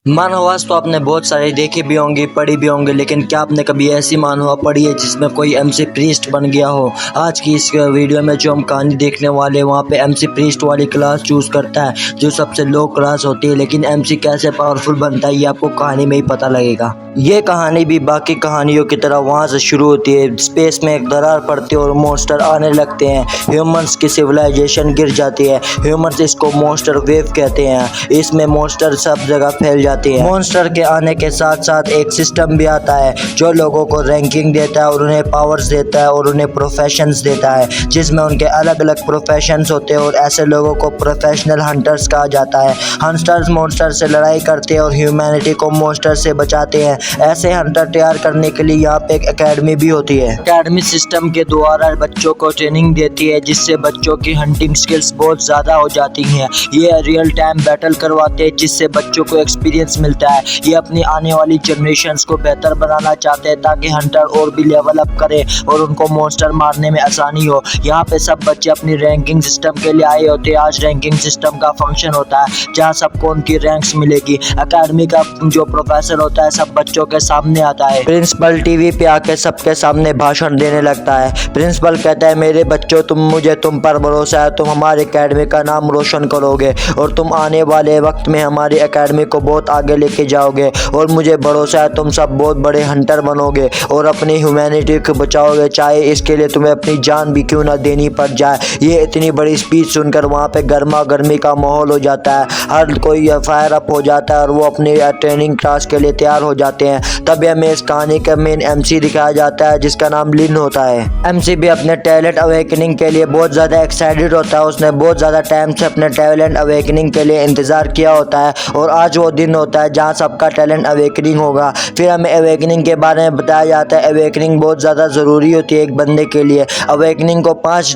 मानववास तो आपने बहुत सारे देखे भी होंगे, पढ़ी भी होंगे, लेकिन क्या आपने कभी ऐसी मानवा पढ़ी है जिसमें कोई एमसी प्रीस्ट बन गया हो? आज की इस वीडियो में जो हम कहानी देखने वाले हैं वहाँ पे एमसी प्रीस्ट वाली क्लास चूज करता है जो सबसे लो क्लास होती है, लेकिन एमसी कैसे पावरफुल बनता है ये आपको कहानी में ही पता लगेगा। ये कहानी भी बाकी कहानियों की तरह वहाँ से शुरू होती है। स्पेस में एक दरार पड़ती है और मॉन्स्टर आने लगते हैं। ह्यूमंस की सिविलाइजेशन गिर जाती है। ह्यूमंस इसको मॉन्स्टर वेव कहते हैं। इसमें मॉन्स्टर सब जगह फैल जाती है। मॉन्स्टर के आने के साथ साथ एक सिस्टम भी आता है जो लोगों को रैंकिंग देता है और उन्हें पावर्स देता है और उन्हें प्रोफेशंस देता है, जिसमें उनके अलग अलग प्रोफेशंस होते हैं और ऐसे लोगों को प्रोफेशनल हंटर्स कहा जाता है। हंटर्स मॉन्स्टर से लड़ाई करते हैं और ह्यूमैनिटी को मॉन्स्टर से बचाते हैं। ऐसे हंटर तैयार करने के लिए यहाँ पे एक एकेडमी भी होती है। एकेडमी सिस्टम के द्वारा बच्चों को ट्रेनिंग देती है जिससे बच्चों की हंटिंग स्किल्स बहुत ज़्यादा हो जाती हैं। ये रियल टाइम बैटल करवाते हैं जिससे बच्चों को एक्सपीरियंस मिलता है। ये अपनी आने वाली जनरेशन्स को बेहतर बनाना चाहते हैं ताकि हंटर और भी लेवल अप करे और उनको मॉन्स्टर मारने में आसानी हो। यहाँ पे सब बच्चे अपनी रैंकिंग सिस्टम के लिए आए होते हैं। आज रैंकिंग सिस्टम का फंक्शन होता है जहाँ सबको उनकी रैंक्स मिलेगी। एकेडमी का जो प्रोफेसर होता है सब बच्चों के सामने आता है। प्रिंसिपल टीवी पे आके सबके सामने भाषण देने लगता है। प्रिंसिपल कहता है, मेरे बच्चों तुम पर भरोसा है, तुम हमारे एकेडमी का नाम रोशन करोगे और तुम आने वाले वक्त में हमारी एकेडमी को बहुत आगे लेके जाओगे और मुझे भरोसा है तुम सब बहुत बड़े हंटर बनोगे और अपनी ह्यूमैनिटी को बचाओगे, चाहे इसके लिए तुम्हें अपनी जान भी क्यों ना देनी पड़ जाए। ये इतनी बड़ी स्पीच सुनकर वहाँ पे गर्मा गर्मी का माहौल हो जाता है। हर कोई फायर अप हो जाता है और वो अपनी ट्रेनिंग क्लास के लिए तैयार हो जाते हैं। तब हमें इस कहानी का मेन एमसी दिखाया जाता है जिसका नाम लिन होता है। एमसी भी अपने टैलेंट अवेकनिंग के लिए बहुत ज़्यादा एक्साइटेड होता है। उसने बहुत ज़्यादा टाइम से अपने टैलेंट अवेकनिंग के लिए इंतज़ार किया होता है और आज वो दिन होता है जहाँ सबका टैलेंट अवेकनिंग होगा। फिर हमें अवेकनिंग के बारे में बताया जाता है। अवेकनिंग बहुत ज़्यादा ज़रूरी होती है एक बंदे के लिए। अवेकनिंग को 5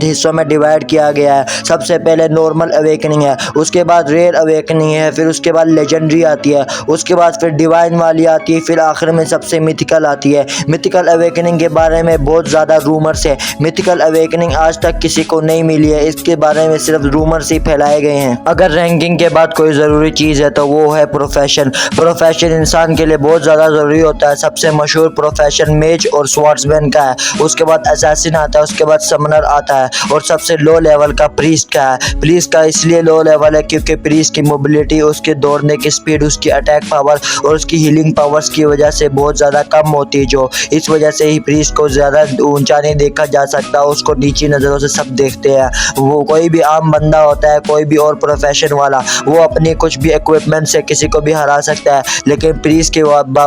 हिस्सों में डिवाइड किया गया है। सबसे पहले नॉर्मल अवेकनिंग है, उसके बाद रेयर अवेकनिंग है, फिर उसके बाद लेजेंडरी आती है, उसके बाद फिर डिवाइन वाली आती है, फिर आखिर में सबसे मिथिकल आती है। मिथिकल अवेकनिंग के बारे में बहुत ज़्यादा रूमर्स है। मिथिकल अवेकनिंग आज तक किसी को नहीं मिली है, इसके बारे में सिर्फ रूमर्स ही फैलाए गए हैं। अगर रैंकिंग के बाद कोई ज़रूरी चीज़ है तो वो है प्रोफेशन। प्रोफेशन इंसान के लिए बहुत ज़्यादा ज़रूरी होता है। सबसे मशहूर प्रोफेशन मेज और स्वॉर्ड्समैन का है, उसके बाद असैसिन आता है, उसके बाद समनर आता है और सबसे लो लेवल का प्रीस्ट का है। प्रीस्ट का इसलिए लो लेवल है क्योंकि प्रीस्ट की मोबिलिटी, उसके दौड़ने की स्पीड, उसकी अटैक पावर और उसकी हीलिंग पावर्स की वजह से बहुत ज़्यादा कम होती है, जो इस वजह से ही प्रीस्ट को ज़्यादा ऊंचा नहीं देखा जा सकता, उसको नीची नज़रों से सब देखते हैं। वो कोई भी आम बंदा होता है, कोई भी और प्रोफेशन वाला, वो अपनी कुछ भी इक्विपमेंट से किसी को भी हरा सकता है, लेकिन प्रीस्ट की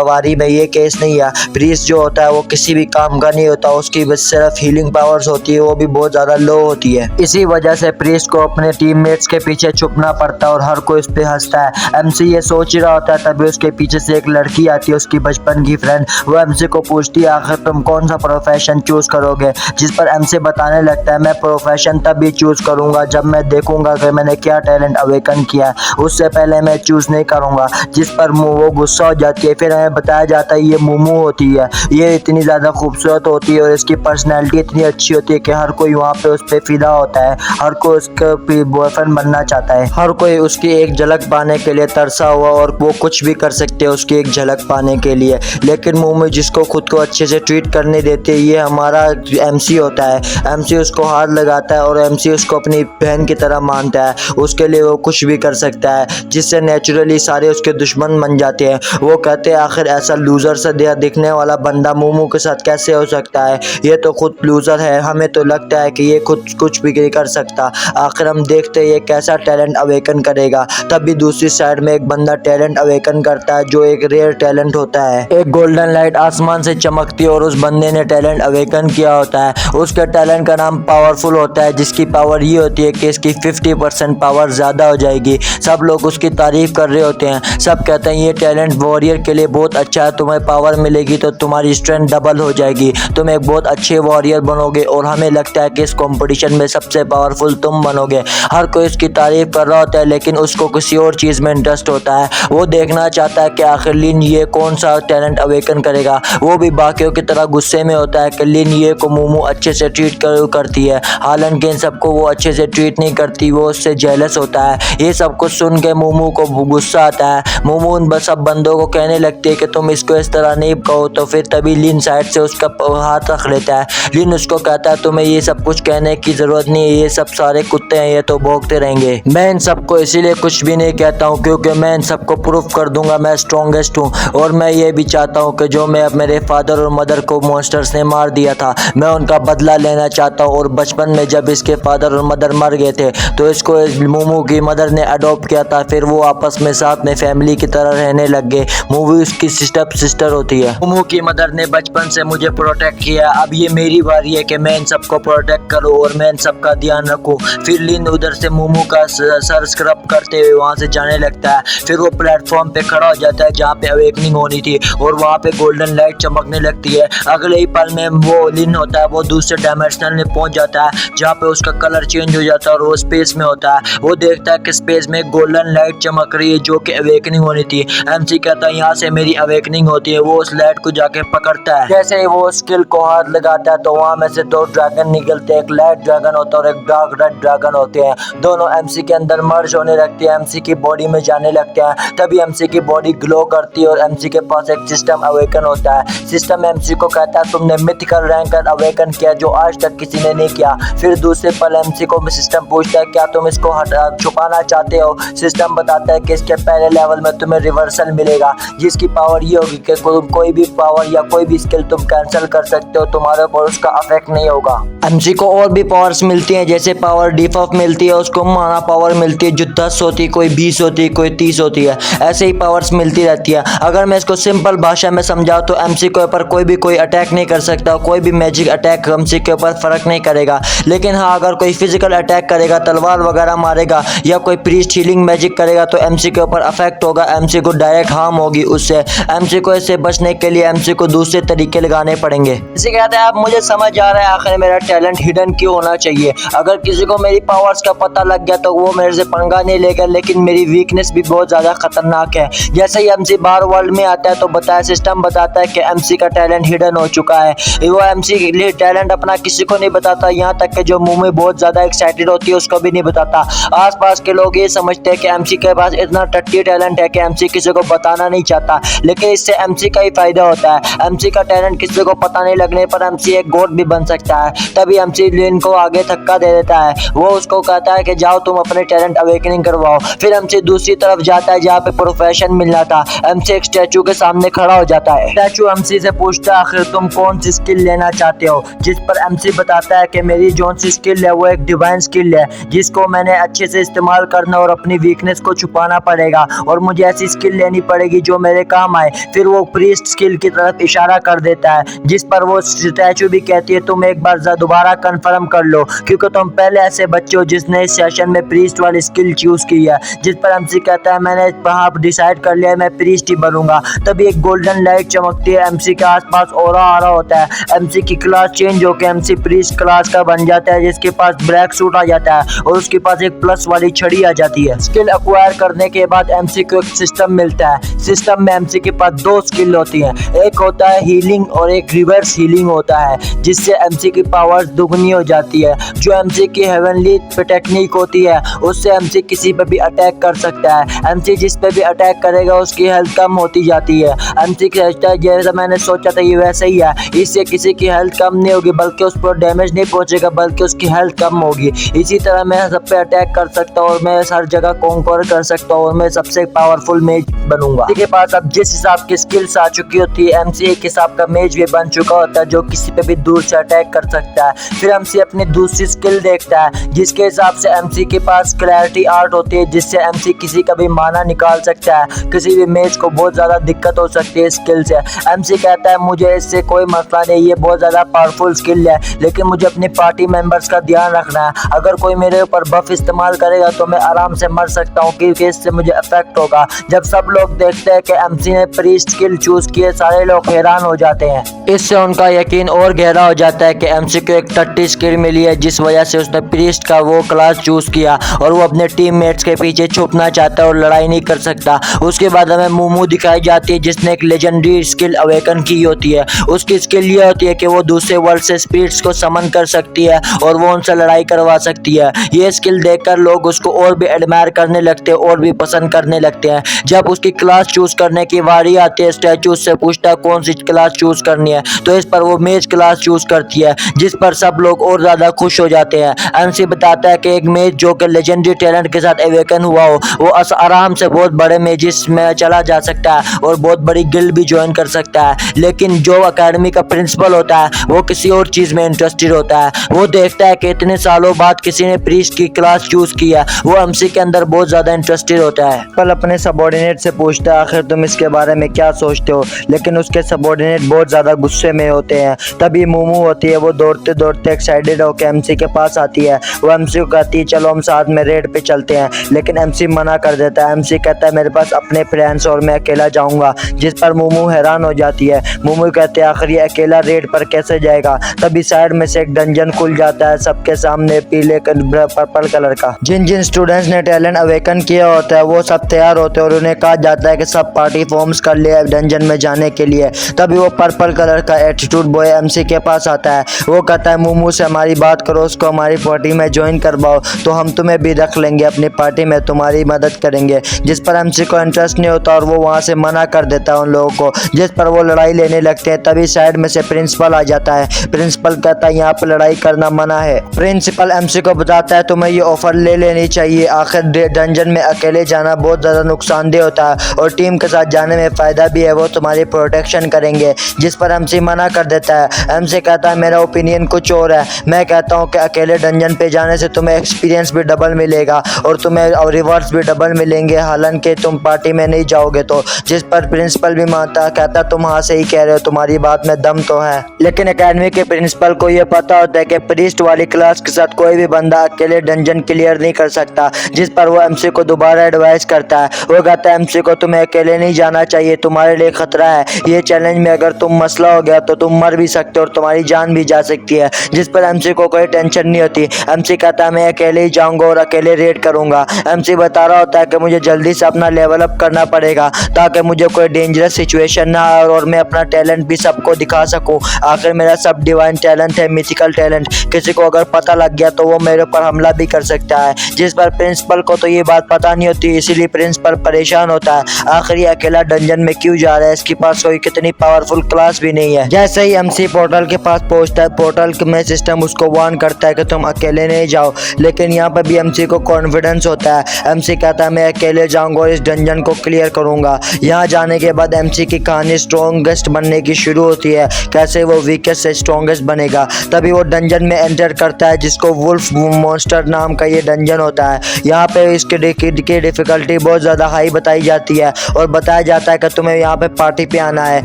बारी में ये केस नहीं है। प्रीस्ट जो होता है वो किसी भी काम का नहीं होता, उसकी बस सिर्फ हीलिंग पावर्स होती है, वो भी बहुत ज़्यादा लो होती है। इसी वजह से प्रीस्ट को अपने टीममेट्स के पीछे छुपना पड़ता है और हर कोई इस पे हंसता है। एमसी ये सोच ही रहा होता है तभी उसके पीछे से एक लड़की आती है, उसकी बचपन की फ्रेंड। वो एमसी को पूछती है, आखिर तुम कौन सा प्रोफेशन चूज करोगे? जिस पर एमसी बताने लगता है, मैं प्रोफेशन तभी चूज करूंगा जब मैं देखूंगा कि मैंने क्या टैलेंट अवेकन किया है, उससे पहले मैं चूज नहीं करूंगा। जिस पर वो गुस्सा हो जाती है। फिर हमें बताया जाता है ये मोमो होती है, ये इतनी ज़्यादा खूबसूरत होती है और इसकी पर्सनैलिटी इतनी अच्छी होती है कि हर कोई वहाँ पे उस पर फिदा होता है, हर कोई उसका बॉयफ्रेंड बनना चाहता है, हर कोई उसकी एक झलक पाने के लिए तरसा हुआ और वो कुछ भी कर सकते हैं उसकी एक झलक पाने के लिए। लेकिन मोमो जिसको खुद को अच्छे से ट्रीट करने देते हैं, ये हमारा एमसी होता है। एमसी उसको हाथ लगाता है और एमसी उसको अपनी बहन की तरह मानता है, उसके लिए वो कुछ भी कर सकता है, जिससे नेचुरली सारे उसके दुश्मन बन जाते हैं। वो कहते हैं आखिर ऐसा लूज़र से दिखने वाला बंदा मोमो के साथ कैसे हो सकता है, ये तो खुद लूज़र है, हमें तो लगता है कि ये खुद कुछ भी नहीं कर सकता। आखिर हम देखते हैं ये कैसा टैलेंट अवेकन करेगा। तभी दूसरी साइड में एक बंदा टैलेंट अवेकन करता है जो एक रेयर टैलेंट होता है। एक गोल्डन लाइट आसमान से चमकती है और उस बंदे ने टैलेंट अवेकन किया होता है। उसके टैलेंट का नाम पावरफुल होता है, जिसकी पावर ये होती है कि इसकी 50% पावर ज़्यादा हो जाएगी। सब लोग उसकी तारीफ कर रहे होते हैं, सब कहते हैं ये टैलेंट वॉरियर के लिए बहुत अच्छा है, तुम्हें पावर मिलेगी तो तुम्हारी स्ट्रेंथ डबल हो जाएगी, तुम एक बहुत अच्छे वॉरियर बनोगे और हमें लगता है कि इस कंपटीशन में सबसे पावरफुल तुम बनोगे। हर कोई इसकी तारीफ कर रहा होता है लेकिन उसको किसी और चीज़ में इंटरेस्ट होता है। वो देखना चाहता है कि आखिर लिन ये कौन सा टैलेंट अवेकन करेगा। वो भी बाकियों की तरह गुस्से में होता है कि लिन ये को मोमो अच्छे से ट्रीट करती है, हालांकि इन सबको वो अच्छे से ट्रीट नहीं करती, वो उससे जेलस होता है। ये सब कुछ सुन के मोमो को गुस्सा गुस्सा आता है। मोमो उन सब बंदों को कहने लगती है कि तुम इसको इस तरह नहीं कहो, तो फिर तभी लिन साइड से उसका हाथ रख लेता है। लिन उसको कहता है तुम्हें ये सब कुछ कहने की जरूरत नहीं है, ये सब सारे कुत्ते हैं, ये तो भौंकते रहेंगे। मैं इन सबको इसीलिए कुछ भी नहीं कहता हूँ क्योंकि मैं इन सबको प्रूफ कर दूंगा मैं स्ट्रॉन्गेस्ट हूँ, और मैं ये भी चाहता हूँ कि जो मैं मेरे फादर और मदर को मॉन्स्टर्स ने मार दिया था मैं उनका बदला लेना चाहता हूँ। और बचपन में जब इसके फादर और मदर मर गए थे तो इसको मोमो की मदर ने अडॉप्ट किया था, फिर वो आपस में साथ में फैमिली की तरह रहने लग गए। मोमो उसकी सिस्टर होती है। मोमो की मदर ने बचपन से मुझे प्रोटेक्ट किया, अब ये मेरी बारी है कि मैं इन सबको प्रोटेक्ट करूँ और मैं इन सब का ध्यान रखूँ। फिर लिन उधर से मोमो का सर स्क्रब करते हुए वहाँ से जाने लगता है। फिर वो प्लेटफॉर्म पे खड़ा हो जाता है जहाँ पे अवेकनिंग होनी थी और वहाँ पे गोल्डन लाइट चमकने लगती है। अगले ही पल में वो लिन होता है वो दूसरे डायमेंशनल में पहुँच जाता है जहाँ पे उसका कलर चेंज हो जाता है और वो स्पेस में होता है। वो देखता है कि स्पेस में गोल्डन लाइट चमक रही है जो कि अवेकनिंग होनी थी। एमसी कहता है यहाँ से मेरी अवेकनिंग होती है। वो उस लाइट को जाके पकड़ता है। जैसे ही वो स्किल को हाथ लगाता है तो वहाँ में से दो ड्रैगन निकलते हैं, एक लाइट ड्रैगन होता है और एक डार्क रेड ड्रैगन होते हैं। दोनों एमसी के अंदर मर्ज होने लगती है, एमसी की बॉडी में जाने लगते हैं। तभी एमसी की बॉडी ग्लो करती है और एमसी के पास एक सिस्टम अवेकन होता है। सिस्टम एमसी को कहता है तुमने मिथिकल रैंक अवेकन किया जो आज तक किसी ने नहीं किया। फिर दूसरे पल एमसी को सिस्टम पूछता है क्या तुम इसको छुपाना चाहते हो। सिस्टम बताता है कि इसके पहले लेवल में तुम्हें रिवर्सल मिलेगा जिसकी पावर ये होगी कि कोई भी पावर या कोई भी स्किल तुम कैंसिल कर सकते हो, तुम्हारे ऊपर उसका अफेक्ट नहीं होगा। एमसी को और भी पावर्स मिलती हैं जैसे पावर डिफॉफ मिलती है, उसको माना पावर मिलती है जो 10 होती है, कोई 20 होती है, कोई 30 होती है। ऐसे ही पावर्स मिलती रहती है। अगर मैं इसको सिंपल भाषा में समझाऊं तो एमसी के ऊपर कोई भी कोई अटैक नहीं कर सकता, कोई भी मैजिक अटैक एमसी के ऊपर फर्क नहीं करेगा। लेकिन हाँ अगर कोई फिजिकल अटैक करेगा, तलवार वगैरह मारेगा या कोई प्रीस्ट हीलिंग मैजिक करेगा तो एमसी के ऊपर अफेक्ट होगा, एमसी को डायरेक्ट हार्म होगी उससे। एमसी को इससे बचने के लिए एमसी को दूसरे तरीके लगाने पड़ेंगे। इसे कहते हैं आप मुझे समझ आ रहा है आखिर मेरा टैलेंट हिडन क्यों होना चाहिए। अगर किसी को मेरी पावर्स का पता लग गया तो वो मेरे से पंगा नहीं लेगा, लेकिन मेरी वीकनेस भी बहुत ज्यादा खतरनाक है। जैसे ही एमसी बाहर वर्ल्ड में आता है तो बताया सिस्टम बताता है कि एमसी का टैलेंट हिडन हो चुका है। वो एमसी के लिए टैलेंट अपना किसी को नहीं बताता, यहाँ तक कि जो मुंह में बहुत ज्यादा एक्साइटेड होती है उसको भी नहीं बताता। आसपास के लोग ये समझते हैं कि एमसी के पास इतना टट्टी टैलेंट है कि एमसी किसी को बताना नहीं चाहता, लेकिन इससे एमसी का ही फायदा होता है। एमसी का टैलेंट किसी को पता नहीं लगने पर एमसी एक गॉड भी बन सकता है। तभी एमसी लिन को आगे धक्का दे देता है। वो उसको कहता है कि जाओ तुम अपने टैलेंट अवेकनिंग करवाओ। फिर एमसी दूसरी तरफ जाता है जहाँ पे प्रोफेशन मिलना था। एमसी एक स्टैचू के सामने खड़ा हो जाता है। स्टैचू एमसी से पूछता है आखिर तुम कौन सी स्किल लेना चाहते हो, जिस पर एमसी बताता है कि मेरी जोन सी स्किल है वो एक डिवाइन स्किल है जिसको मैंने अच्छे से इस्तेमाल करना और अपनी वीकनेस को छुपाना पड़ेगा और मुझे ऐसी स्किल लेनी पड़ेगी जो मेरे काम आए। फिर वो प्रीस्ट स्किल की तरफ इशारा कर देता है जिस पर वो स्टैचू भी कहती है तुम एक बार दोबारा कंफर्म कर लो क्योंकि तुम पहले ऐसे बच्चे हो जिसने इस सेशन में प्रीस्ट वाली स्किल चूज की है। जिस पर एमसी कहता है मैंने वहां डिसाइड कर लिया है मैं प्रीस्ट ही बनूंगा। तभी एक गोल्डन लाइट चमकती है, एमसी के आसपास ऑरा आ रहा होता है। एमसी की क्लास चेंज होकर एमसी प्रीस्ट क्लास का बन जाता है जिसके पास ब्लैक सूट आ जाता है और उसके पास एक प्लस वाली छड़ी आ जाती है। स्किल एक्वायर करने के बाद एमसी को एक सिस्टम मिलता है। सिस्टम में एमसी के पास दो स्किल होती हैं, एक होता है हीलिंग और एक रिवर्स हीलिंग होता है जिससे एमसी की पावर्स दुगनी हो जाती है। जो एमसी की हेवनली टेक्निक होती है उससे एमसी किसी पे भी अटैक कर सकता है। एमसी जिस पे भी अटैक करेगा उसकी हेल्थ कम होती जाती है। एमसी कहता है जैसा मैंने सोचा था ये वैसे ही है, इससे किसी की हेल्थ कम नहीं होगी बल्कि उस पर डैमेज नहीं पहुंचेगा बल्कि उसकी हेल्थ कम होगी। इसी तरह मैं सब पे अटैक कर सकता हूँ और मैं हर जगह कॉन्कर कर सकता हूँ और मैं सबसे पावरफुल मेज बनूंगा। के पास अब जिस हिसाब की स्किल्स आ चुकी होती है एमसी एक हिसाब का मेज भी बन चुका होता है जो किसी पे भी दूर से अटैक कर सकता है। फिर एमसी अपनी दूसरी स्किल देखता है जिसके हिसाब से एमसी के पास क्लैरिटी आर्ट होती है जिससे एमसी किसी का भी माना निकाल सकता है। किसी भी मेज को बहुत ज्यादा दिक्कत हो सकती है स्किल से। एमसी कहता है मुझे इससे कोई मसला नहीं, ये बहुत ज्यादा पावरफुल स्किल है लेकिन मुझे अपनी पार्टी मेंबर्स का ध्यान रखना है। अगर कोई मेरे ऊपर बफ इस्तेमाल करेगा तो मैं आराम से मर सकता हूँ क्योंकि इससे मुझे इफेक्ट होगा। जब सब लोग देखते हैं कि एमसी ने प्रीस्ट स्किल चूज किए सारे लोग हैरान हो जाते हैं। इससे उनका यकीन और गहरा हो जाता है कि एमसी को एक टट्टी स्किल मिली है जिस वजह से उसने प्रीस्ट का वो क्लास चूज किया और वो अपने टीममेट्स के पीछे छुपना चाहता है और लड़ाई नहीं कर सकता। उसके बाद हमें मोमो दिखाई जाती है जिसने एक लेजेंडरी स्किल अवेकन की होती है। उसकी स्किल ये होती है कि वो दूसरे वर्ल्ड से स्पिरिट्स को समन कर सकती है और वो उनसे लड़ाई करवा सकती है। ये स्किल देखकर लोग उसको और भी एडमायर करने लगते हैं और भी पसंद रन करने लगते हैं। जब उसकी क्लास चूज करने की बारी आती है, स्टैचू उससे पूछता है कौन सी क्लास चूज करनी है, तो इस पर वो मेज क्लास चूज करती है, जिस पर सब लोग और ज्यादा खुश हो जाते हैं। एमसी बताता है कि एक मेज जो कि लेजेंडरी टैलेंट के साथ अवेकन हुआ हो, वो आराम से बहुत बड़े मेजिस में चला जा सकता है और बहुत बड़ी गिल्ड भी ज्वाइन कर सकता है। लेकिन जो एकेडमी का प्रिंसिपल होता है वो किसी और चीज में इंटरेस्टेड होता है। वो देखता है कि इतने सालों बाद किसी ने प्रीस्ट की क्लास चूज किया, वो एमसी के अंदर बहुत ज्यादा इंटरेस्टेड होता है। कल अपने सबॉर्डिनेट से पूछता है आखिर तुम इसके बारे में क्या सोचते हो, लेकिन उसके सबॉर्डिनेट बहुत ज्यादा गुस्से में होते हैं। तभी मोमो होती है, वो दौड़ते दौड़ते एक्साइटेड होकर एमसी के पास आती है। वो एमसी को कहती है चलो हम साथ में रेड पे चलते हैं, लेकिन एमसी मना कर देता है। एमसी कहता है मेरे पास अपने फ्रेंड्स और मैं अकेला जाऊंगा, जिस पर मोमो हैरान हो जाती है। मोमो कहते हैं आखिर ये अकेला रेड पर कैसे जाएगा। तभी साइड में से एक डंजन खुल जाता है सबके सामने पीले पर्पल कलर का। जिन जिन स्टूडेंट्स ने टैलेंट अवेकन किया होता है वो सब तैयार होते हैं और उन्हें कहा जाता है कि सब पार्टी फॉर्म्स कर ले डंजन में जाने के लिए। तभी वो पर्पल कलर का एटीट्यूड बॉय एमसी के पास आता है। वो कहता है मोमो से हमारी बात करो, उसको हमारी पार्टी में ज्वाइन करवाओ तो हम तुम्हें भी रख लेंगे अपनी पार्टी में, तुम्हारी मदद करेंगे। जिस पर एमसी को इंटरेस्ट नहीं होता और वो वहाँ से मना कर देता है उन लोगों को, जिस पर वो लड़ाई लेने लगते हैं। तभी साइड में से प्रिंसिपल आ जाता है। प्रिंसिपल कहता है यहाँ पर लड़ाई करना मना है। प्रिंसिपल एमसी को बताता है तुम्हें ये ऑफर ले लेनी चाहिए, आखिर डंजन में अकेले जाना बहुत ज़्यादा नुकसानदेह होता है और टीम के साथ जाने में फ़ायदा भी है, वो तुम्हारी प्रोटेक्शन करेंगे। जिस पर एमसी मना कर देता है। एमसी कहता है मेरा ओपिनियन कुछ और है, मैं कहता हूँ कि अकेले डंजन पे जाने से तुम्हें एक्सपीरियंस भी डबल मिलेगा और तुम्हें रिवॉर्ड्स भी डबल मिलेंगे, हालांकि तुम पार्टी में नहीं जाओगे तो। जिस पर प्रिंसिपल भी मानता, कहता तुम हाँ से ही कह रहे हो, तुम्हारी बात में दम तो है। लेकिन एकेडमी के प्रिंसिपल को यह पता होता है कि प्रीस्ट वाली क्लास के साथ कोई भी बंदा अकेले डंजन क्लियर नहीं कर सकता। जिस पर वो एमसी को दोबारा एडवाइस करता है। वो कहता है एमसी को तुम्हें अकेले नहीं जाना चाहिए, तुम्हारे लिए खतरा है, ये चैलेंज में अगर तुम मसला हो गया तो तुम मर भी सकते हो और तुम्हारी जान भी जा सकती है। जिस पर एमसी को कोई टेंशन नहीं होती। एमसी कहता है मैं अकेले ही जाऊंगा और अकेले रेड करूंगा। एमसी बता रहा होता है कि मुझे जल्दी से अपना लेवल अप करना पड़ेगा ताकि मुझे कोई डेंजरस सिचुएशन ना आए और मैं अपना टैलेंट भी सबको दिखा सकूं। आखिर मेरा सब डिवाइन टैलेंट है, मिथिकल टैलेंट, किसी को अगर पता लग गया तो वो मेरे ऊपर हमला भी कर सकता है। जिस पर प्रिंसिपल को तो ये बात पता नहीं होती, इसीलिए प्रिंसिपल परेशान होता है। आखिर ये अकेला डंजन में क्यों जा रहा है, इसके पास कोई कितनी पावरफुल क्लास भी नहीं है। जैसे ही एमसी पोर्टल के पास पहुंचता है, पोर्टल में सिस्टम उसको वार्न करता है कि तुम अकेले नहीं जाओ, लेकिन यहाँ पर भी एमसी को कॉन्फिडेंस होता है। एमसी कहता है मैं अकेले जाऊंगा और इस डंजन को क्लियर करूंगा। यहाँ जाने के बाद एमसी की कहानी स्ट्रॉन्गेस्ट बनने की शुरू होती है, कैसे वो वीकेस्ट से स्ट्रॉन्गेस्ट बनेगा। तभी वो डंजन में एंटर करता है, जिसको वुल्फ मॉन्स्टर नाम का ये डंजन होता है। यहाँ पे इसकी डिफिकल्टी बहुत ज़्यादा हाई बताई जाती है और बताया जाता है कि तुम्हें यहाँ पे पार्टी पे आना है।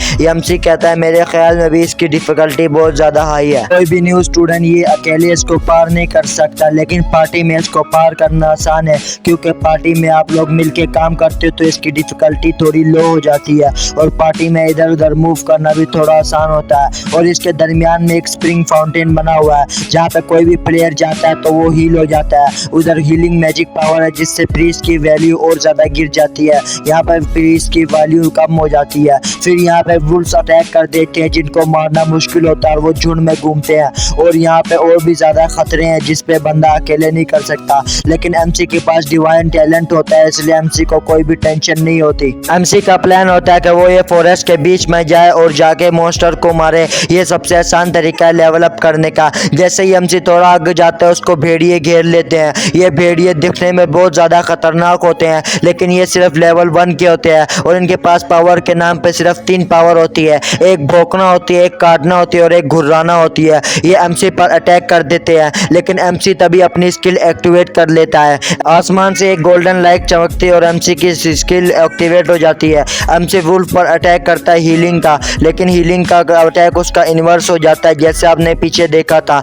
एमसी कहता है मेरे ख्याल में भी इसकी डिफिकल्टी बहुत ज़्यादा हाई है, कोई भी न्यू स्टूडेंट ये अकेले इसको पार नहीं कर सकता, लेकिन पार्टी में इसको पार करना आसान है क्योंकि पार्टी में आप लोग मिलके काम करते हो तो इसकी डिफिकल्टी थोड़ी लो हो जाती है और पार्टी में इधर उधर मूव करना भी थोड़ा आसान होता है। और इसके दरमियान में एक स्प्रिंग फाउंटेन बना हुआ है, जहाँ पे कोई भी प्लेयर जाता है तो वो हील हो जाता है। उधर हीलिंग मैजिक पावर है, जिससे प्रीस्ट की वैल्यू और ज़्यादा गिर जाती है। यहाँ पर प्रीस्ट की वैल्यू कम हो जाती है। फिर यहाँ पे वुल्फ्स अटैक कर देते हैं, जिनको मारना मुश्किल होता है और वो झुंड में घूमते हैं। और यहाँ पे और भी ज़्यादा खतरे हैं जिस पे बंदा अकेले नहीं कर सकता, लेकिन एमसी के पास डिवाइन टैलेंट होता है, इसलिए एमसी को कोई भी टेंशन नहीं होती। एमसी का प्लान होता है कि वो ये फॉरेस्ट के बीच में जाए और जाके मॉन्स्टर को मारे। ये सबसे आसान तरीका है लेवल अप करने का। जैसे ही एमसी थोड़ा आगे जाता है, उसको भेड़िए घेर लेते हैं। ये भेड़िए दिखने में बहुत ज़्यादा खतरनाक होते हैं, लेकिन ये सिर्फ लेवल 1 के होते हैं और इनके पास पावर के नाम पे सिर्फ 3 पावर होती है। एक भौंकना होती है, एक काटना होती है और एक घुर्राना होती है। ये एमसी पर अटैक कर देते हैं, लेकिन एमसी तभी अपनी स्किल एक्टिवेट कर लेता है। आसमान से एक गोल्डन लाइट चमकती है और एमसी की स्किल एक्टिवेट हो जाती है। एमसी वुल्फ पर अटैक करता है हीलिंग का, लेकिन हीलिंग का अटैक उसका इन्वर्स हो जाता है, जैसे आपने पीछे देखा था।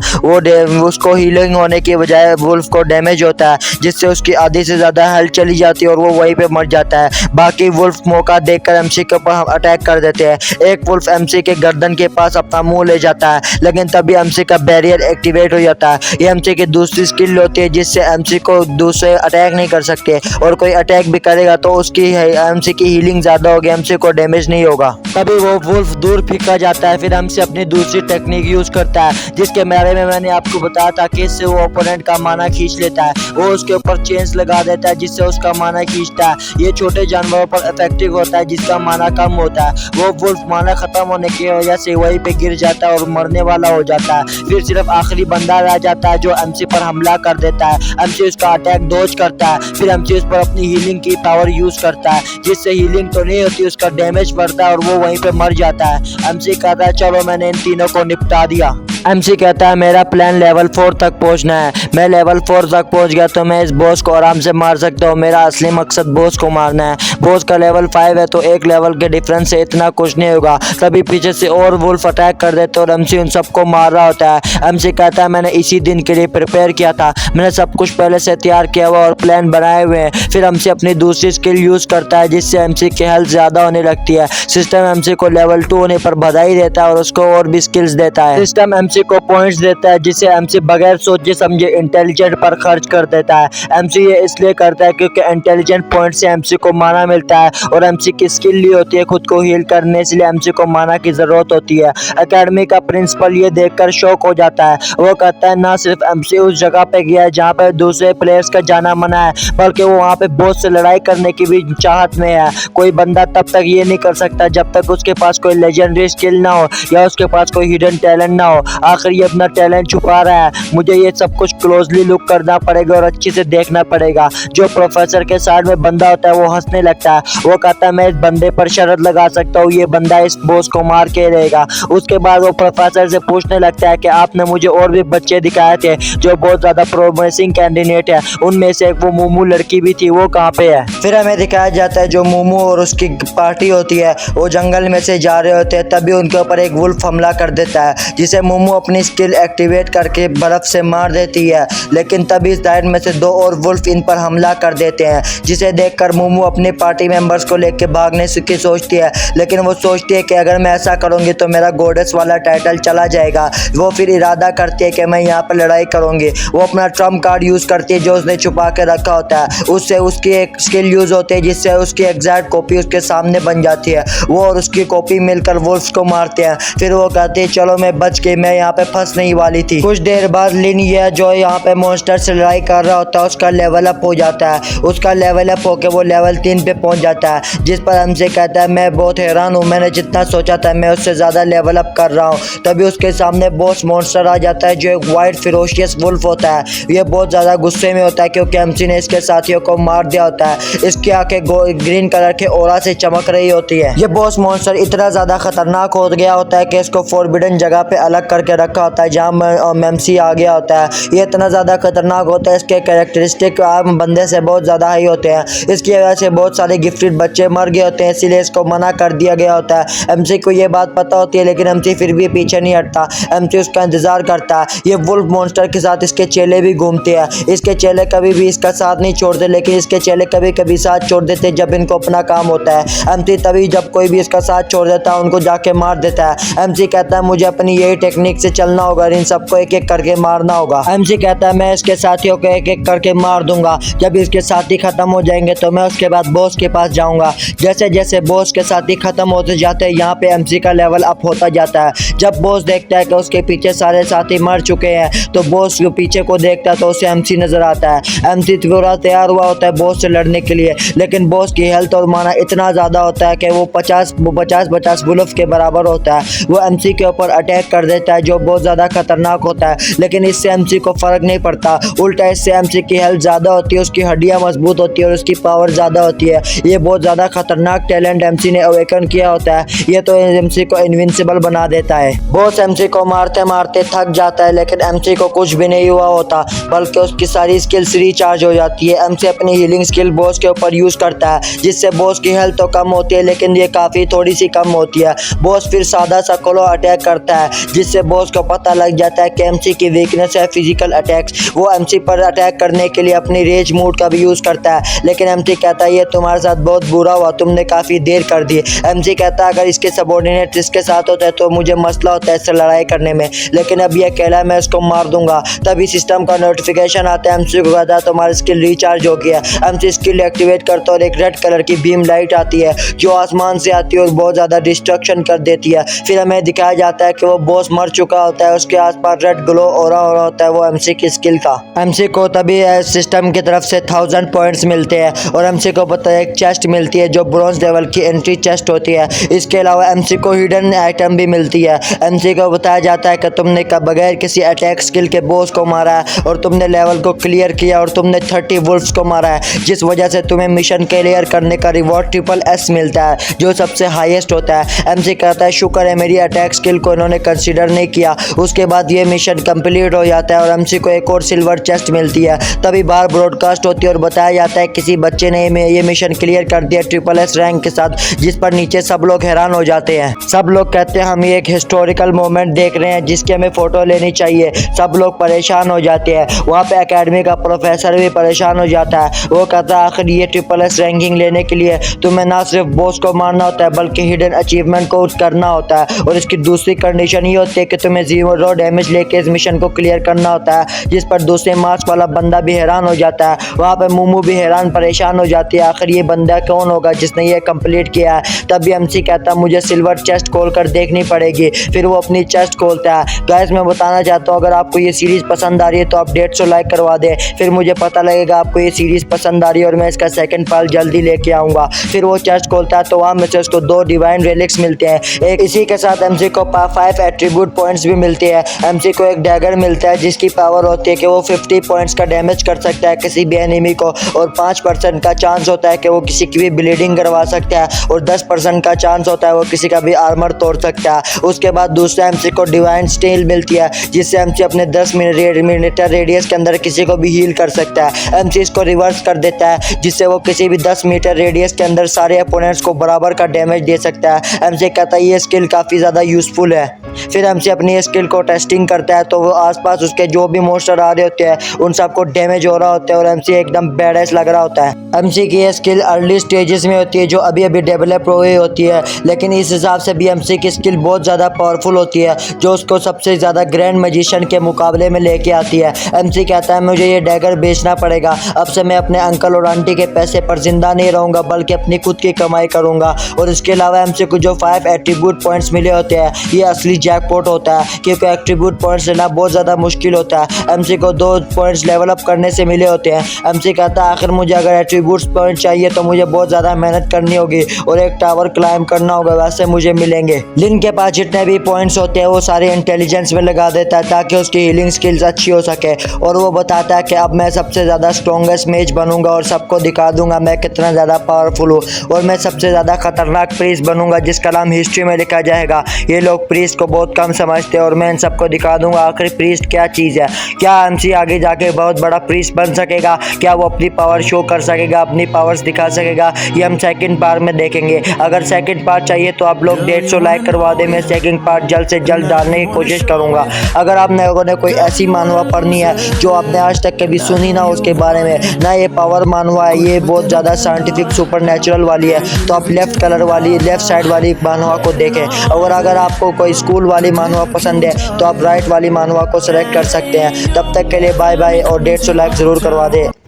उसको हीलिंग होने की बजाय वुल्फ को डैमेज होता है, जिससे उसकी आधी से ज़्यादा हेल्थ चली जाती है और वो वहीं पे मर जाता है। बाकी वुल्फ मौका देखकर एमसी के ऊपर अटैक कर देते हैं। एक वुल्फ एमसी के गर्दन के पास अपना मुंह ले जाता है, लेकिन तभी एमसी का बैरियर एक्टिवेट हो जाता है। ये एमसी की दूसरी स्किल होती है, जिससे एमसी को दूसरे अटैक नहीं कर सकते और कोई अटैक भी करेगा तो उसकी एमसी की हीलिंग ज़्यादा होगी, एमसी को डैमेज नहीं होगा। तभी वो वुल्फ दूर फेंका जाता है। फिर एमसी अपनी दूसरी टेक्निक यूज करता है, जिसके बारे में मैंने आपको बताया था कि इससे वो ओपोनेंट का माना खींच लेता है। वो उसके ऊपर चेंज लगा देता है, जिससे उसका माना खींचता है। ये छोटे जानवरों पर इफेक्टिव होता है जिसका माना कम होता है। वो वुल्फ माना खत्म होने की वजह से वहीं पे गिर जाता है और मरने वाला हो जाता है। फिर सिर्फ आखिरी बंदा रह जाता है जो एमसी पर हमला कर देता है। एमसी उसका अटैक डॉज करता है। फिर एमसी उस पर अपनी हीलिंग की पावर यूज करता है, जिससे हीलिंग तो नहीं होती, उसका डैमेज बढ़ता है और वो वहीं पे मर जाता है। एमसी कहता है चलो मैंने इन तीनों को निपटा दिया। एमसी कहता है मेरा प्लान लेवल 4 तक पहुंचना है। मैं लेवल 4 तक पहुंच गया तो मैं इस बॉस को आराम से मार सकता हूँ। मेरा असली मकसद बॉस को मारना है। बॉस का लेवल 5 है तो एक लेवल के डिफरेंस से इतना कुछ नहीं होगा। तभी पीछे से और वुल्फ अटैक कर देते और एमसी उन सबको मार रहा होता है। एमसी कहता है मैंने इसी दिन के लिए प्रिपेयर किया था, मैंने सब कुछ पहले से तैयार किया हुआ और प्लान बनाए हुए हैं। फिर एमसी अपनी दूसरी स्किल यूज करता है जिससे एमसी की हेल्थ ज्यादा होने लगती है। सिस्टम एमसी को लेवल 2 होने पर बधाई देता है और उसको और भी स्किल्स देता है। सिस्टम एमसी को पॉइंट्स देता है जिसे एमसी बगैर सोचे समझे इंटेलिजेंट पर खर्च कर देता है। एमसी ये इसलिए करता है क्योंकि इंटेलिजेंट पॉइंट से एमसी को माना मिलता है और एमसी की स्किल ली होती है खुद को हील करने, इसलिए एमसी को माना की जरूरत होती है। एकेडमी का प्रिंसिपल ये देखकर शॉक हो जाता है। वो कहता है ना सिर्फ एमसी उस जगह पे गया है जहाँ पे दूसरे प्लेयर्स का जाना मना है, बल्कि वो वहाँ पे बॉस से लड़ाई करने की भी चाहत में है। कोई बंदा तब तक ये नहीं कर सकता जब तक उसके पास कोई लेजेंडरी स्किल ना हो या उसके पास कोई हिडन टैलेंट ना हो। आखिर ये अपना टैलेंट छुपा रहा है, मुझे ये सब कुछ क्लोजली लुक करना पड़ेगा और अच्छे से देखना पड़ेगा। जो प्रोफेसर के साइड में बंदा होता है वो हंसने लगता है। वो कहता है मैं इस बंदे पर शर्त लगा सकता हूँ, ये बंदा इस बॉस को मार के रहेगा। उसके बाद वो प्रोफेसर से पूछने लगता है कि आपने मुझे और भी बच्चे दिखाए थे जो बहुत ज्यादा प्रोमिसिंग कैंडिडेट है, उनमें से एक वो मोमू लड़की भी थी, वो कहाँ पे है। फिर हमें दिखाया जाता है जो मोमू और उसकी पार्टी होती है वो जंगल में से जा रहे होते हैं, तभी उनके ऊपर एक वुल्फ हमला कर देता है जिसे मोमू अपनी स्किल एक्टिवेट करके बर्फ से मार देती है। लेकिन तभी इस साइड में से 2 और वुल्फ इन पर हमला कर देते हैं, जिसे देखकर मोमू अपनी पार्टी मेंबर्स को लेकर भागने की सोचती है। लेकिन वो सोचती है कि अगर मैं ऐसा करूंगी तो मेरा गॉडेस वाला टाइटल चला जाएगा। वो फिर इरादा करती है कि मैं यहाँ पर लड़ाई करूंगी। वो अपना ट्रम्प कार्ड यूज करती है जो उसने छुपा के रखा होता है, उससे उसकी एक स्किल यूज होती है जिससे उसकी एग्जैक्ट कॉपी उसके सामने बन जाती है। वो और उसकी कॉपी मिलकर वुल्फ्स को मारते हैं। फिर वो कहती है चलो मैं बच गई, मैं यहाँ पे फंसने ही वाली थी। कुछ देर बाद लिन ये जो यहाँ पे मॉन्स्टर से लड़ाई कर रहा होता है उसका लेवल अप हो जाता है। उसका लेवल अप होकर वो लेवल 3 पे पहुंच जाता है, जिस पर हमसे कहता है मैं बहुत हैरान हूँ, मैंने जितना सोचा था मैं उससे ज़्यादा लेवल अप कर रहा हूँ। तभी उसके सामने बॉस मॉन्स्टर आ जाता है जो एक वाइट फिरोशियस वुल्फ होता है। ये बहुत ज़्यादा गुस्से में होता है क्योंकि एमसी ने इसके साथियों को मार दिया होता है। इसकी आंखें ग्रीन कलर के ऑरा से चमक रही होती है। ये बॉस मॉन्स्टर इतना ज़्यादा खतरनाक हो गया होता है कि इसको फॉरबिडन जगह पे अलग करके रखा होता है जहाँ एमसी आ गया होता है। ये इतना ज़्यादा खतरनाक होता है, इसके कैरेक्टरिस्टिक आम बंदे से बहुत ज़्यादा हाई होते हैं। इसकी वजह से बहुत सारे गिफ्टेड बच्चे मर गए होते हैं, इसीलिए इसको मना कर दिया गया होता है। एमसी को ये बात पता होती है लेकिन एमसी फिर भी पीछे नहीं हटता। एमसी उसका इंतजार करता है। ये वुल्फ मॉन्स्टर के साथ इसके चेले भी घूमते हैं। इसके चेले कभी भी इसका साथ नहीं छोड़ते, लेकिन इसके चेले कभी कभी साथ छोड़ देते जब इनको अपना काम होता है। एमसी तभी जब कोई भी इसका साथ छोड़ देता है उनको जाके मार देता है। एमसी कहता है मुझे अपनी यही टेक्निक से चलना होगा, इन सबको एक एक करके मारना होगा। एमसी कहता है मैं इसके साथियों को एक एक करके मार दूंगा। जब इसके साथी खत्म हो जाएंगे तो मैं उसके बाद बॉस के पास जाऊंगा। जैसे जैसे बॉस के साथी खत्म होते जाते हैं यहाँ पे एमसी का लेवल अप होता जाता है। जब बॉस देखता है कि उसके पीछे सारे साथी मर चुके हैं तो बॉस के पीछे को देखता है तो उसे एमसी नजर आता है। एमसी पूरा तैयार हुआ होता है बॉस से लड़ने के लिए, लेकिन बॉस की हेल्थ और माना इतना ज्यादा होता है कि वो 50 वुल्फ के बराबर होता है। वो एमसी के ऊपर अटैक कर देता है जो बहुत ज्यादा खतरनाक होता है, लेकिन इससे एमसी को फर्क नहीं पड़ता। उल्टा इससे एमसी की हेल्थ ज्यादा होती है, उसकी हड्डियां मजबूत होती है और उसकी पावर ज्यादा होती है। ये बहुत ज्यादा खतरनाक टैलेंट एमसी ने अवेकन किया होता है। ये तो एमसी को इनविंसिबल बना देता है। बॉस एमसी को मारते मारते थक जाता है, लेकिन एमसी को कुछ भी नहीं हुआ होता, बल्कि उसकी सारी स्किल्स रिचार्ज हो जाती है। एमसी अपनी हीलिंग स्किल बॉस के ऊपर यूज करता है, जिससे बॉस की हेल्थ तो कम होती है लेकिन ये काफी थोड़ी सी कम होती है। बॉस फिर सादा सा कोलो अटैक करता है, जिससे बॉस को पता लग जाता है कि एमसी की वीकनेस है फिजिकल अटैक्स। वो एमसी पर अटैक करने के लिए अपनी रेज मोड का भी यूज करता है, लेकिन एमसी कहता है ये तुम्हारे साथ बहुत बुरा हुआ, तुमने काफी देर कर दी। एमसी कहता है अगर इसके सबऑर्डिनेट इसके साथ होता है तो मुझे मसला होता है इससे लड़ाई करने में, लेकिन अब ये अकेला है, मैं इसको मार दूंगा। तभी सिस्टम का नोटिफिकेशन आता है, एमसी को कहता है तुम्हारी स्किल रिचार्ज हो गया। एमसी स्किल एक्टिवेट करता है और एक रेड कलर की बीम लाइट आती है जो आसमान से आती है और बहुत ज्यादा डिस्ट्रक्शन कर देती है। फिर हमें दिखाया जाता है कि वो बॉस मर चुका चुका होता है, उसके आसपास रेड ग्लो हो रहा होता है वो एमसी की स्किल का। एमसी को तभी सिस्टम की तरफ से 1000 पॉइंट्स मिलते हैं और एमसी को पता है एक चेस्ट मिलती है जो ब्रॉन्ज लेवल की एंट्री चेस्ट होती है। इसके अलावा एमसी को हिडन आइटम भी मिलती है। एमसी को बताया जाता है कि तुमने बगैर किसी अटैक स्किल के बॉस को मारा है और तुमने लेवल को क्लियर किया और तुमने 30 वुल्फ्स को मारा है, जिस वजह से तुम्हें मिशन क्लियर करने का रिवॉर्ड ट्रिपल एस मिलता है जो सबसे हाईएस्ट होता है। एमसी कहता है शुक्र है मेरी अटैक स्किल को इन्होंने कंसीडर नहीं किया। उसके बाद ये मिशन कंप्लीट हो जाता है और एमसी को एक और सिल्वर चेस्ट मिलती है। तभी बाहर ब्रॉडकास्ट होती है और बताया जाता है किसी बच्चे ने ये मिशन क्लियर कर दिया ट्रिपल एस रैंक के साथ, जिस पर नीचे सब लोग हैरान हो जाते हैं। सब लोग कहते हैं हम ये एक हिस्टोरिकल मोमेंट देख रहे हैं जिसकी हमें फोटो लेनी चाहिए। सब लोग परेशान हो जाते हैं। वहाँ पे एकेडमी का प्रोफेसर भी परेशान हो जाता है। वो कहता है आखिर ये ट्रिपल एस रैंकिंग लेने के लिए तुम्हें ना सिर्फ बॉस को मारना होता है बल्कि हिडन अचीवमेंट को करना होता है, और इसकी दूसरी कंडीशन ये होती है कि तुम्हें 0 डैमेज लेके इस मिशन को क्लियर करना होता है, जिस पर दूसरे मास्क वाला बंदा भी हैरान हो जाता है। वहाँ पे मोमो भी हैरान परेशान हो जाती है आखिर ये बंदा कौन होगा जिसने ये कंप्लीट किया है। तभी एमसी कहता है मुझे सिल्वर चेस्ट खोल कर देखनी पड़ेगी। फिर वो अपनी चेस्ट खोलता है। गाइस मैं बताना चाहता हूँ अगर आपको ये सीरीज पसंद आ रही है तो आप 150 लाइक करवा दे, फिर मुझे पता लगेगा आपको ये सीरीज पसंद आ रही है और मैं इसका सेकंड पार्ट जल्दी लेके आऊँगा। फिर वो चेस्ट खोलता है तो वहाँ में से उसको 2 डिवाइन रेलिक्स मिलते हैं। एक इसी के साथ एमसी को 5 एट्रीब्यूट पॉइंट्स भी मिलते हैं। एमसी को एक डैगर मिलता है जिसकी पावर होती है कि वो 50 पॉइंट्स का डैमेज कर सकता है किसी भी एनिमी को, और 5% का चांस होता है कि वो किसी की भी ब्लीडिंग करवा सकता है, और 10% का चांस होता है वो किसी का भी आर्मर तोड़ सकता है। उसके बाद दूसरा एमसी को डिवाइन स्टील मिलती है जिससे एमसी अपने 10 मीटर रेडियस के अंदर किसी को भी हील कर सकता है। एमसी इसको रिवर्स कर देता है जिससे वो किसी भी 10 मीटर रेडियस के अंदर सारे अपोनेंट्स को बराबर का डैमेज दे सकता है। एमसी कहता है ये स्किल काफ़ी ज़्यादा यूजफुल है। फिर एमसी अपनी स्किल को टेस्टिंग करता है तो वो आसपास उसके जो भी मोस्टर आ रहे होते हैं उन सबको डैमेज हो रहा होता है और एमसी एकदम बैडएस लग रहा होता है। एमसी की ये स्किल अर्ली स्टेजेस में होती है जो अभी अभी डेवलप हो रही होती है, लेकिन इस हिसाब से भी एमसी की स्किल बहुत ज़्यादा पावरफुल होती है जो उसको सबसे ज़्यादा ग्रैंड मैजिशियन के मुकाबले में लेके आती है। एमसी कहता है मुझे ये डैगर बेचना पड़ेगा, अब से मैं अपने अंकल और आंटी के पैसे पर जिंदा नहीं रहूँगा बल्कि अपनी खुद की कमाई करूँगा। और इसके अलावा एमसी को जो 5 एट्रीब्यूट पॉइंट्स मिले होते हैं ये असली जैकपॉट होता है क्योंकि एट्रीब्यूट पॉइंट्स लेना बहुत ज़्यादा मुश्किल होता है। एमसी को 2 पॉइंट्स लेवल अप करने से मिले होते हैं। एमसी कहता है आखिर मुझे अगर एट्रीब्यूट पॉइंट चाहिए तो मुझे बहुत ज़्यादा मेहनत करनी होगी और एक टावर क्लाइंब करना होगा, वैसे मुझे मिलेंगे। लिन के पास जितने भी पॉइंट्स होते हैं वो सारे इंटेलिजेंस में लगा देता है ताकि उसकी हीलिंग स्किल्स अच्छी हो सके, और वो बताता है कि अब मैं सबसे ज़्यादा स्ट्रॉन्गेस्ट मेज बनूंगा और सबको दिखा दूंगा मैं कितना ज़्यादा पावरफुल हूँ, और मैं सबसे ज़्यादा खतरनाक प्रीस्ट बनूंगा जिसका नाम हिस्ट्री में लिखा जाएगा। ये लोग प्रीस्ट को बहुत कम समझते हैं और मैं इन सबको दिखा दूंगा आखिर प्रीस्ट क्या चीज़ है। क्या एमसी आगे जाके बहुत बड़ा प्रीस्ट बन सकेगा? क्या वो अपनी पावर शो कर सकेगा, अपनी पावर्स दिखा सकेगा? ये हम सेकंड पार्ट में देखेंगे। अगर सेकंड पार्ट चाहिए तो आप लोग 150 लाइक करवा दें, मैं सेकंड पार्ट जल्द से जल्द डालने की कोशिश करूंगा। अगर आप लोगों ने कोई ऐसी मानवा पढ़नी है जो आपने आज तक कभी सुनी ना उसके बारे में, ना ये पावर मानवा है, ये बहुत ज़्यादा साइंटिफिक सुपर नेचुरल वाली है, तो आप लेफ्ट साइड वाली मानवा को देखें। और अगर आपको कोई स्कूल वाली मानवा पसंद है तो आप राइट वाली मानवा को सेलेक्ट कर सकते हैं। तब तक के लिए बाय बाय और 150 लाइक ज़रूर करवा दें।